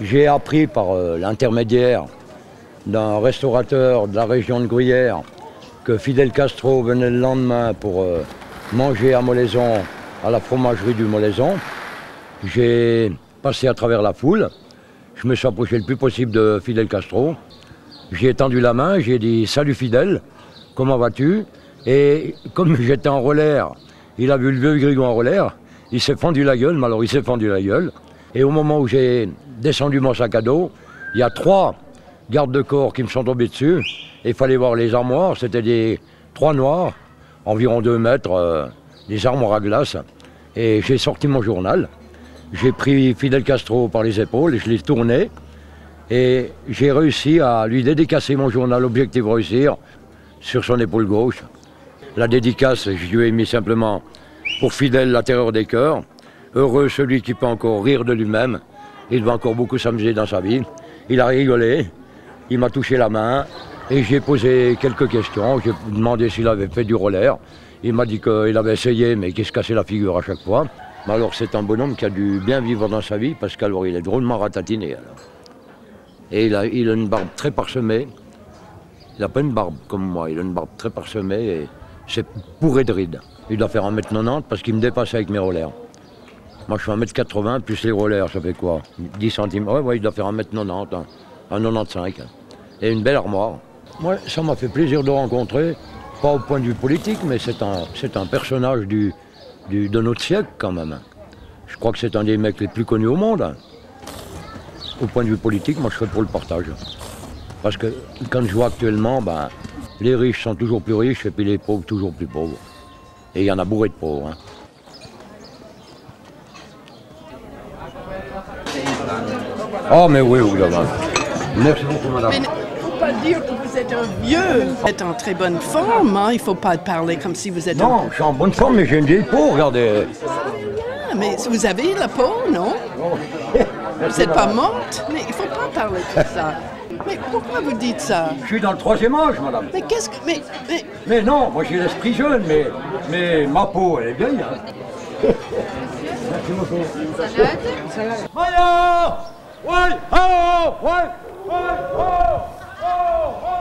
J'ai appris par l'intermédiaire d'un restaurateur de la région de Gruyère que Fidel Castro venait le lendemain pour manger à Molaison, à la fromagerie du Molaison. J'ai passé à travers la foule, je me suis approché le plus possible de Fidel Castro. J'ai étendu la main, j'ai dit « Salut Fidel, comment vas-tu ?» Et comme j'étais en roller, il a vu le vieux Grigon en roller, il s'est fendu la gueule, mais alors il s'est fendu la gueule. Et au moment où j'ai descendu mon sac à dos, il y a 3 gardes de corps qui me sont tombés dessus. Il fallait voir les armoires, c'était des 3 noirs, environ 2 mètres, des armoires à glace. Et j'ai sorti mon journal, j'ai pris Fidel Castro par les épaules et je l'ai tourné. Et j'ai réussi à lui dédicacer mon journal Objectif Réussir sur son épaule gauche. La dédicace, je lui ai mis simplement pour Fidel la terreur des cœurs. Heureux celui qui peut encore rire de lui-même. Il va encore beaucoup s'amuser dans sa vie. Il a rigolé, il m'a touché la main et j'ai posé quelques questions. J'ai demandé s'il avait fait du roller. Il m'a dit qu'il avait essayé mais qu'il se cassait la figure à chaque fois. Mais alors c'est un bonhomme qui a dû bien vivre dans sa vie parce qu'alors il est drôlement ratatiné. Alors. Et il a une barbe très parsemée. Il n'a pas une barbe comme moi, il a une barbe très parsemée et c'est bourré de rides. Il doit faire 1m90 parce qu'il me dépasse avec mes rollers. Moi je fais 1m80 plus les rollers, ça fait quoi 10 cm. Ouais, il doit faire 1m90, 1,95. Et une belle armoire. Moi, ça m'a fait plaisir de rencontrer, pas au point de vue politique, mais c'est un personnage de notre siècle quand même. Je crois que c'est un des mecs les plus connus au monde. Au point de vue politique, moi je serais pour le partage. Parce que quand je vois actuellement, les riches sont toujours plus riches et puis les pauvres toujours plus pauvres. Et il y en a bourré de pauvres. Hein. Oh mais oui, là. Merci beaucoup madame. Mais il ne faut pas dire que vous êtes un vieux. Vous êtes en très bonne forme, hein? Il ne faut pas parler comme si vous êtes Non, je suis en bonne forme, mais j'ai une vieille peau, regardez. Ah, mais vous avez la peau, non? Vous n'êtes pas morte? Mais il ne faut pas parler de ça. Mais pourquoi vous dites ça? Je suis dans le 3e âge, madame. Mais qu'est-ce que... Mais non, moi j'ai l'esprit jeune, mais ma peau, elle est vieille. Hein. Merci beaucoup. Salade. Maya! Ouais! Oh! Ouais! Ouais! Oh! Oh! Oh!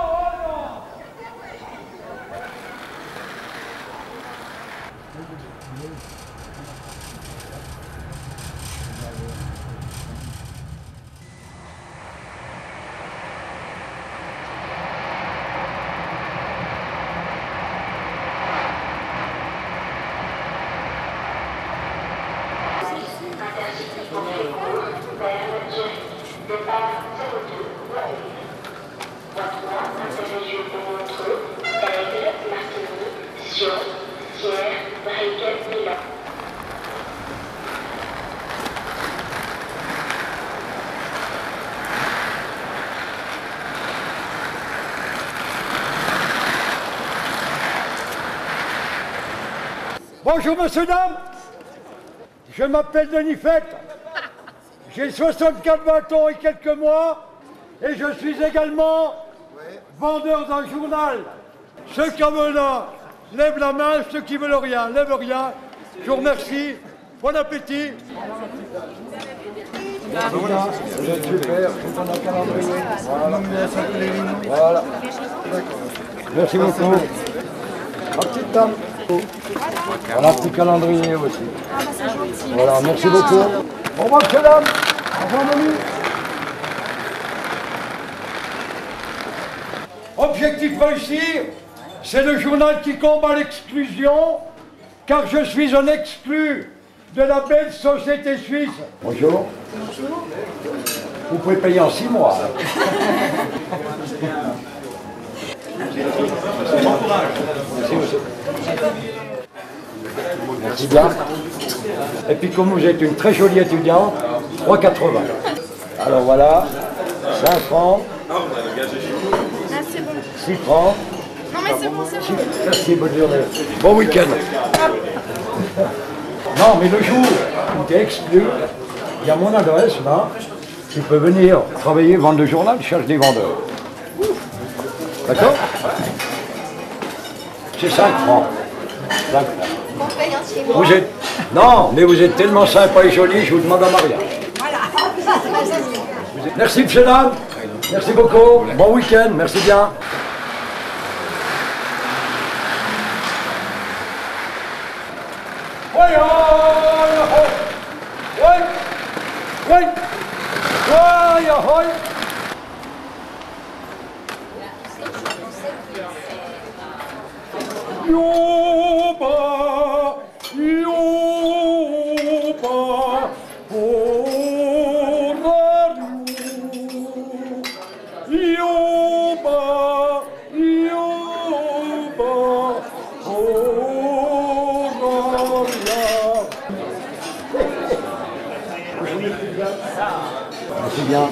Bonjour monsieur, dames, je m'appelle Denis Fête, j'ai 64 bâtons et quelques mois et je suis également vendeur d'un journal. Ceux qui en veulent un, lèvent la main, ceux qui veulent rien, lèvent rien. Je vous remercie, bon appétit. Vous êtes super, voilà. Merci beaucoup. Ma petite dame. Voilà, petit calendrier aussi. Voilà, merci beaucoup. Au revoir, monsieur, dame. Au revoir, mamie. Objectif Réussir, c'est le journal qui combat l'exclusion, car je suis un exclu de la belle société suisse. Bonjour. Bonjour. Vous pouvez payer en 6 mois. Bon courage. Merci, monsieur. Merci bien. Et puis comme vous êtes une très jolie étudiante, 3,80. Alors voilà, 5 francs. Ah, c'est bon. 6 francs. Non mais c'est bon, c'est bon. Merci, bonne journée. Bon week-end. Non mais le jour où tu es exclu, il y a mon adresse là. Tu peux venir travailler, vendre le journal, je cherche des vendeurs. D'accord? C'est 5 francs. 5 francs. Vous êtes... Non, mais vous êtes tellement sympa et joli, je vous demande un mariage. Voilà. Merci, monsieur, dame. Merci beaucoup. Bon week-end. Merci bien. Merci bien.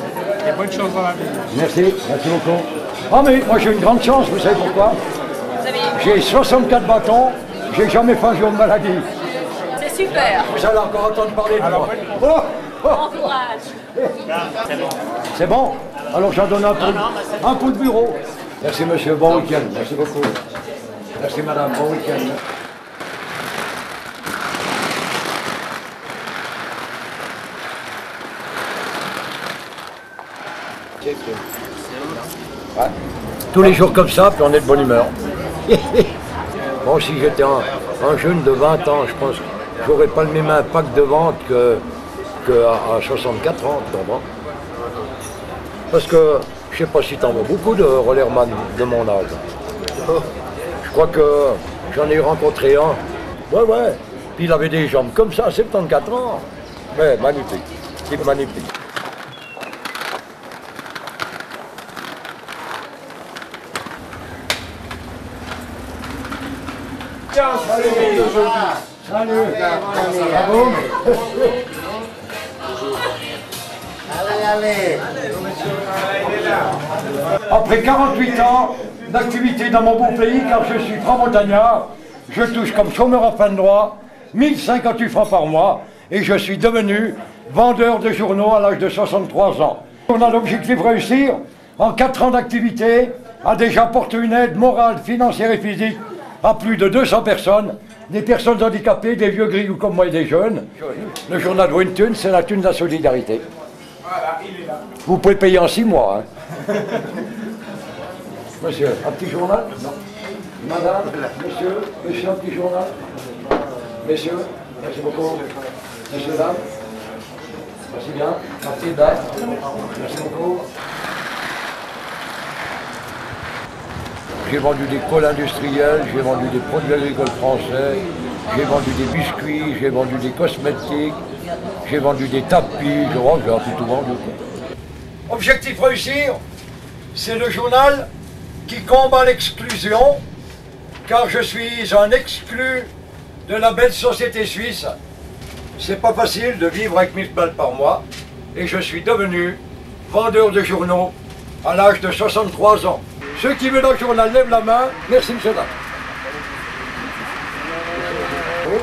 Et bonne chance dans la vie. Merci, merci beaucoup. Ah mais moi j'ai une grande chance, vous savez pourquoi? J'ai 64 bâtons, j'ai jamais fait un jour de maladie. C'est super. Vous allez encore entendre parler de moi. Bon courage. C'est bon? Alors j'en donne un coup de bureau. Merci monsieur, bon week-end, merci beaucoup. Merci madame, bon week-end. Ouais. Tous les jours comme ça, puis on est de bonne humeur. Bon, si j'étais un jeune de 20 ans, je pense que j'aurais pas le même impact de vente qu'à 64 ans, tu comprends? Parce que je sais pas si t'en vois beaucoup de relèvements de mon âge. Je crois que j'en ai rencontré un. Ouais. Puis il avait des jambes comme ça, 74 ans. Mais magnifique, type magnifique. Salut. Bravo. Allez. Après 48 ans d'activité dans mon beau pays, car je suis franc-montagnard, je touche comme chômeur à fin de droit 1058 francs par mois et je suis devenu vendeur de journaux à l'âge de 63 ans. On a l'objectif de réussir, en 4 ans d'activité, a déjà porté une aide morale, financière et physique à plus de 200 personnes, des personnes handicapées, des vieux grillous comme moi et des jeunes. Le journal Wintun, c'est la thune de la solidarité. Voilà, il est là. Vous pouvez payer en 6 mois. Hein. Monsieur, un petit journal? Non. Madame, monsieur, un petit journal? Messieurs, merci beaucoup. Messieurs, dames, merci bien. Merci, dame, merci beaucoup. J'ai vendu des cols industriels, j'ai vendu des produits agricoles français, j'ai vendu des biscuits, j'ai vendu des cosmétiques, j'ai vendu des tapis, je crois que j'ai un peu tout vendu. Objectif réussir, c'est le journal qui combat l'exclusion, car je suis un exclu de la belle société suisse. C'est pas facile de vivre avec 1000 balles par mois, et je suis devenu vendeur de journaux à l'âge de 63 ans. Ceux qui veulent un journal, lèvent la main. Merci, monsieur. Oui.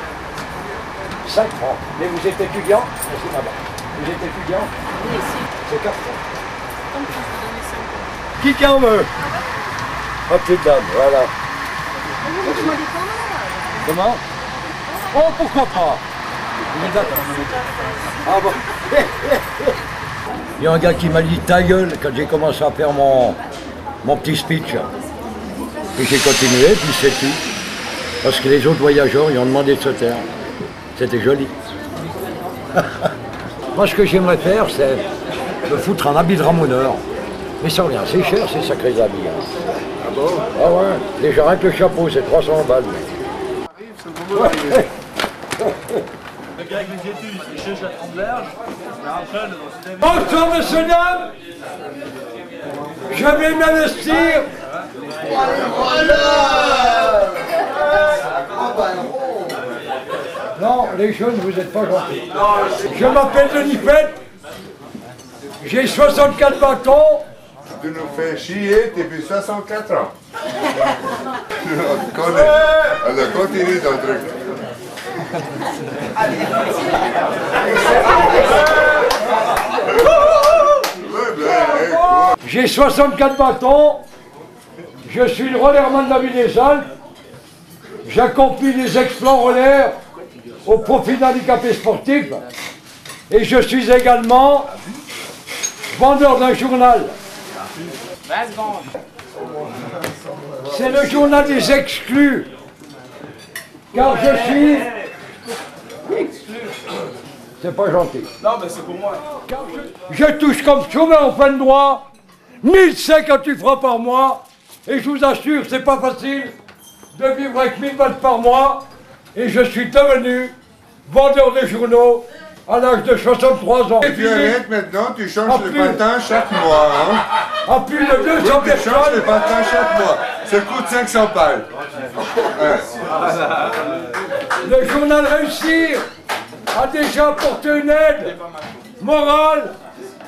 5 francs. Mais vous êtes étudiant? Merci, madame. Vous êtes étudiant? Oui, ici. C'est 4 francs. Comme je vous donne 5 Qui en veut? Oh, petite dame, voilà. Vous me demandez comment? Comment? Oh, pourquoi pas? Vous êtes d'accord? Ah bon. Il y a un gars qui m'a dit ta gueule quand j'ai commencé à faire mon petit speech. Et j'ai continué, puis c'est tout. Parce que les autres voyageurs, ils ont demandé de se taire. C'était joli. Moi, ce que j'aimerais faire, c'est me foutre un habit de ramoneur. Mais ça revient, c'est cher, ces sacrés habits. Hein. Ah bon? Ah ouais, déjà avec le chapeau, c'est 300 balles. Ouais. Le gars avec les études, il cherche la tremblerge, Bonsoir, monsieur, dame. Je vais m'investir. Non, les jeunes, vous n'êtes pas gentils. Je m'appelle Denis Fett. J'ai 64 bâtons. Tu nous fais chier depuis 64 ans. On connaît. Alors continue ton truc. J'ai 64 bâtons. Je suis le relèvement de la ville des Alpes. J'accomplis des exploits relais au profit d'handicapés sportifs. Et je suis également vendeur d'un journal. C'est le journal des exclus. Car je suis... C'est pas gentil. Non, mais c'est pour moi. Car je touche comme chômeur en fin de droit 1 500 francs par mois. Et je vous assure, c'est pas facile de vivre avec 1000 balles par mois. Et je suis devenu vendeur de journaux à l'âge de 63 ans. Et puis arrête maintenant, tu changes les patins chaque mois. Hein? À plus de 200 Tu changes personnes. les patins chaque mois. Ça coûte 500 balles. Le journal Réussir a déjà apporté une aide morale,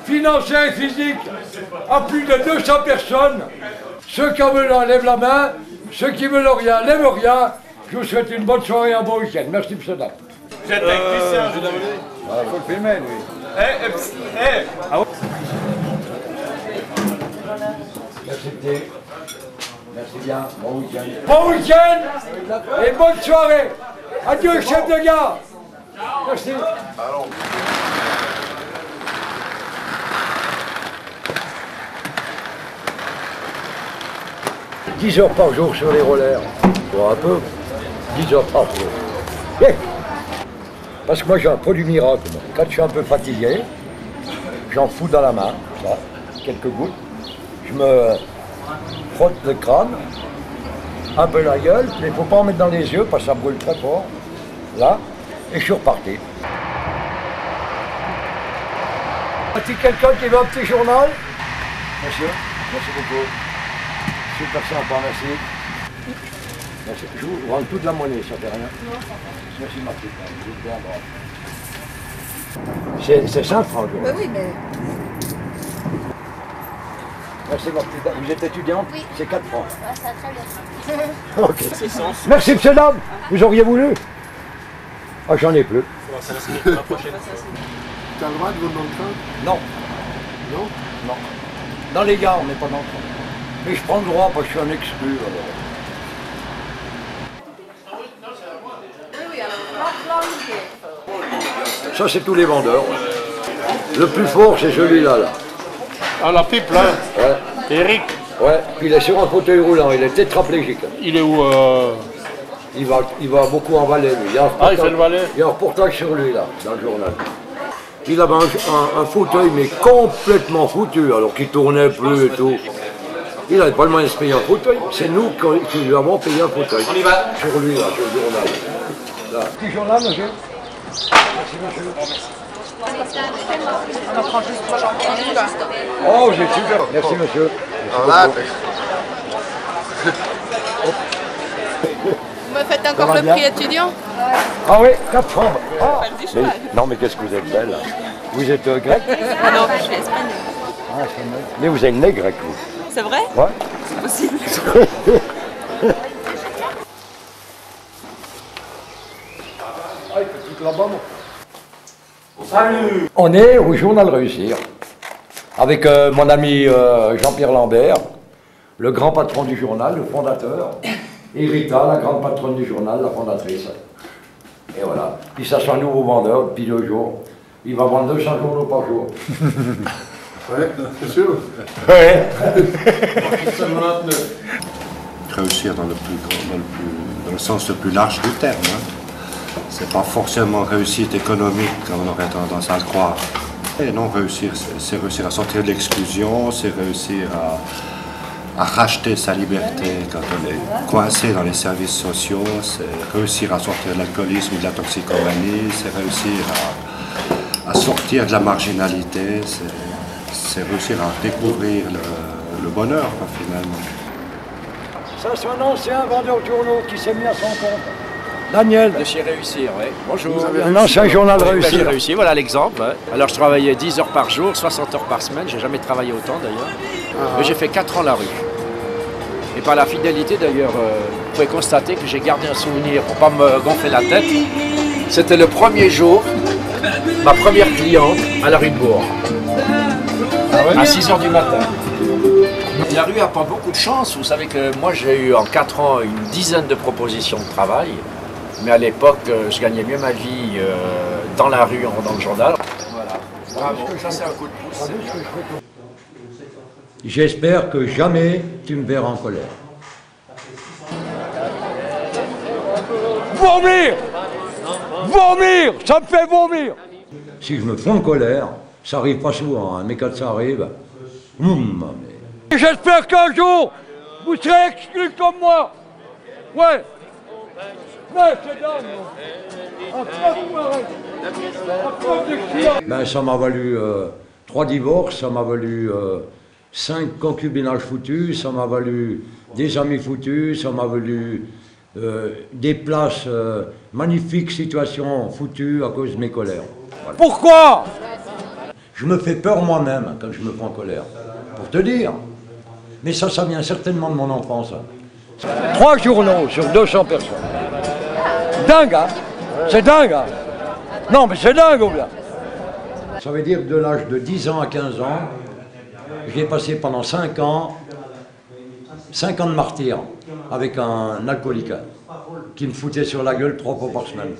financière et physique à plus de 200 personnes. Ceux qui en veulent un, lèvent la main. Ceux qui veulent rien, lèvent rien. Je vous souhaite une bonne soirée et un bon week-end. Merci, M. Dame. Vous êtes avec Christian, je vous donne. Il faut le filmer, lui. Merci, merci bien. Bon week-end. Bon week-end et bonne soirée. Adieu, chef de gare. Merci. 10 heures par jour sur les rollers. Bon, un peu. 10 heures par jour. Yeah. Parce que moi j'ai un produit miracle. Quand je suis un peu fatigué, j'en fous dans la main, ça, quelques gouttes. Je me frotte le crâne, un peu la gueule, mais il ne faut pas en mettre dans les yeux parce que ça brûle très fort. Là, et je suis reparti. Est-il quelqu'un qui veut un petit journal? Monsieur, merci beaucoup. Super sympa, merci. Merci. Je vous rends toute la monnaie, ça fait rien. Non. Merci ma petite. C'est 5 francs. Oui, mais... Merci ma petite. Vous êtes étudiante? Oui. C'est 4 francs. Ouais, ça va très bien. Ok. Merci monsieur dame. Vous auriez voulu? Ah, j'en ai plus. Ça va se mettre la prochaine. Tu as le droit de venir dans le train? Non. Non? Non. Dans les gares, mais pas dans le train. Mais je prends le droit parce que je suis un exclu. Alors. Ça, c'est tous les vendeurs. Le plus fort, c'est celui-là. Là. Ah, la pipe, là. Ouais. Eric, Ouais. Puis il est sur un fauteuil roulant. Il est tétraplégique. il est où Il va beaucoup en Valais, lui. Il fait le Valais. Il y a un reportage sur lui, là, dans le journal. Il avait un fauteuil, mais complètement foutu, alors qu'il tournait plus et tout. Il n'avait pas le moyen de se payer un fauteuil. C'est nous qui lui avons payé un fauteuil. On y va. Sur lui, là, sur le journal. Là. Petit journal, monsieur. Merci, monsieur. On en prend juste 3 champignons, là. Oh, vous êtes super. Merci, monsieur. Vous me faites encore le prix étudiant? Ah oui, 4 francs. Ah. Mais, non, mais qu'est-ce que vous êtes belle, là. Vous êtes grec? Ah non, je suis espagnole. Ah, espagnol. Mais vous êtes né grec, vous. C'est vrai? Ouais. C'est possible. Salut. On est au journal Réussir avec mon ami Jean-Pierre Lambert, le grand patron du journal, le fondateur, et Rita, la grande patronne du journal, la fondatrice. Et voilà. Puis ça, c'est un nouveau vendeur depuis 2 jours. Il va vendre 200 journaux par jour. Ouais, c'est sûr. Ouais. Réussir dans le sens le plus large du terme. Hein. C'est pas forcément réussite économique comme on aurait tendance à le croire. Et non, réussir, c'est réussir à sortir de l'exclusion, c'est réussir à racheter sa liberté quand on est coincé dans les services sociaux, c'est réussir à sortir de l'alcoolisme et de la toxicomanie, c'est réussir à sortir de la marginalité, c'est réussir à découvrir le bonheur, quoi, finalement. Ça, c'est un ancien vendeur de journaux qui s'est mis à son compte. Daniel. De chez Réussir, oui. Bonjour. Un ancien journal Réussir. J'ai réussi, voilà l'exemple. Ouais. Alors je travaillais 10 heures par jour, 60 heures par semaine, j'ai jamais travaillé autant d'ailleurs. Mais j'ai fait 4 ans la rue. Et par la fidélité d'ailleurs, vous pouvez constater que j'ai gardé un souvenir pour pas me gonfler la tête. C'était le premier jour, ma première cliente à la rue de Bourg. À 6 heures du matin. La rue n'a pas beaucoup de chance. Vous savez que moi j'ai eu en 4 ans une dizaine de propositions de travail. Mais à l'époque, je gagnais mieux ma vie dans la rue en vendant le journal. Voilà. Bravo, ça c'est un coup de pouce. J'espère que jamais tu me verras en colère. Vomir! Vomir! Ça me fait vomir! Si je me fonds de colère, ça arrive pas souvent, hein, mais quand ça arrive, J'espère qu'un jour, vous serez exclus comme moi. Ouais. Ouais, c'est dingue. Ben, ça m'a valu 3 divorces, ça m'a valu 5 concubinages foutus, ça m'a valu des amis foutus, ça m'a valu des places, magnifiques situations foutues à cause de mes colères. Voilà. Pourquoi? Je me fais peur moi-même quand je me prends en colère, pour te dire. Mais ça vient certainement de mon enfance. 3 journaux sur 200 personnes. Dingue, hein? C'est dingue, hein? Non, mais c'est dingue, ou bien? Ça veut dire que de l'âge de 10 ans à 15 ans, j'ai passé pendant 5 ans de martyr avec un alcoolique qui me foutait sur la gueule 3 fois par semaine.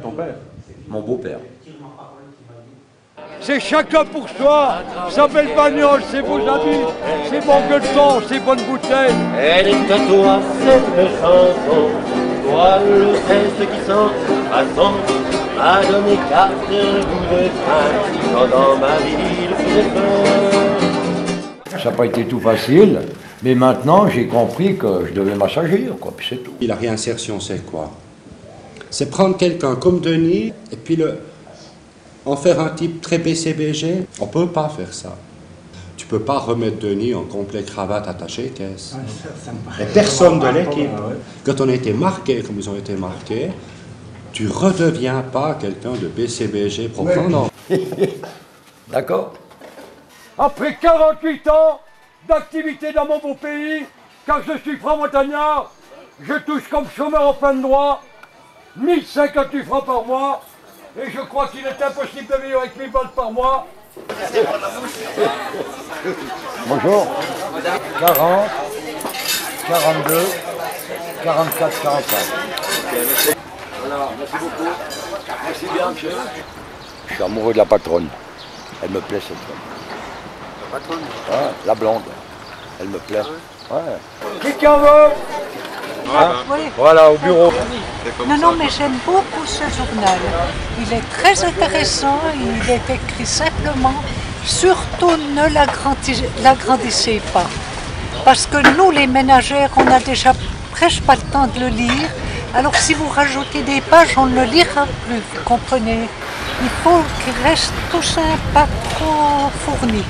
Ton père? Mon beau-père. C'est chacun pour soi, sa belle bagnole, ses beaux habits, ses bons gueuletons, ses bonnes bouteilles. Elle est à toi cette chanson, toi le reste qui s'en façon m'a donné 4 bouts de pain, quand dans ma vie le plus Ça n'a pas été tout facile, mais maintenant j'ai compris que je devais m'assagir, quoi, puis c'est tout. La réinsertion, c'est quoi? C'est prendre quelqu'un comme Denis et puis en faire un type très BCBG. On ne peut pas faire ça. Tu ne peux pas remettre Denis en complet cravate attaché caisse. Et personne de l'équipe. Quand on a été marqués comme ils ont été marqués, tu ne redeviens pas quelqu'un de BCBG profond. D'accord? Après 48 ans d'activité dans mon beau pays, car je suis franc montagnard, je touche comme chômeur en fin de droit 1058 francs par mois, et je crois qu'il est impossible de vivre avec 1000 balles par mois. Bonjour. 40, 42, 44, 45. Voilà, merci beaucoup. Merci bien, monsieur. Je suis amoureux de la patronne. Elle me plaît, cette femme. La patronne? Ouais, la blonde. Elle me plaît. Ouais. Qui en veut? Oui. Voilà, au bureau. Non, mais j'aime beaucoup ce journal. Il est très intéressant, il est écrit simplement. Surtout ne l'agrandissez pas. Parce que nous, les ménagères, on n'a déjà presque pas le temps de le lire. Alors si vous rajoutez des pages, on ne le lira plus, vous comprenez? Il faut qu'il reste tout simple, pas trop fourni.